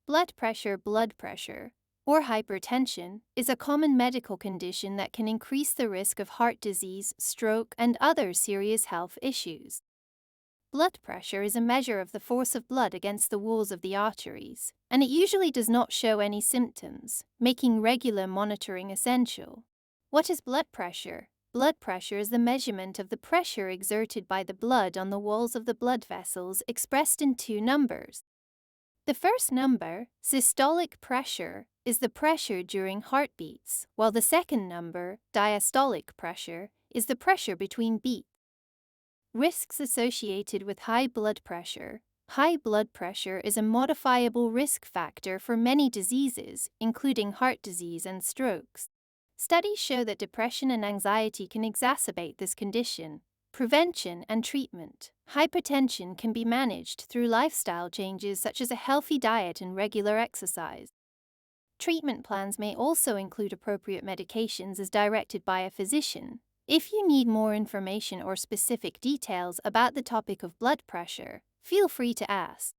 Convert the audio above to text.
Blood pressure, or hypertension, is a common medical condition that can increase the risk of heart disease, stroke, and other serious health issues. Blood pressure is a measure of the force of blood against the walls of the arteries, and it usually does not show any symptoms, making regular monitoring essential. What is blood pressure? Blood pressure is the measurement of the pressure exerted by the blood on the walls of the blood vessels expressed in two numbers. The first number, systolic pressure, is the pressure during heartbeats, while the second number, diastolic pressure, is the pressure between beats. Risks associated with high blood pressure. High blood pressure is a modifiable risk factor for many diseases, including heart disease and strokes. Studies show that depression and anxiety can exacerbate this condition. Prevention and treatment. Hypertension can be managed through lifestyle changes such as a healthy diet and regular exercise. Treatment plans may also include appropriate medications as directed by a physician. If you need more information or specific details about the topic of blood pressure, feel free to ask.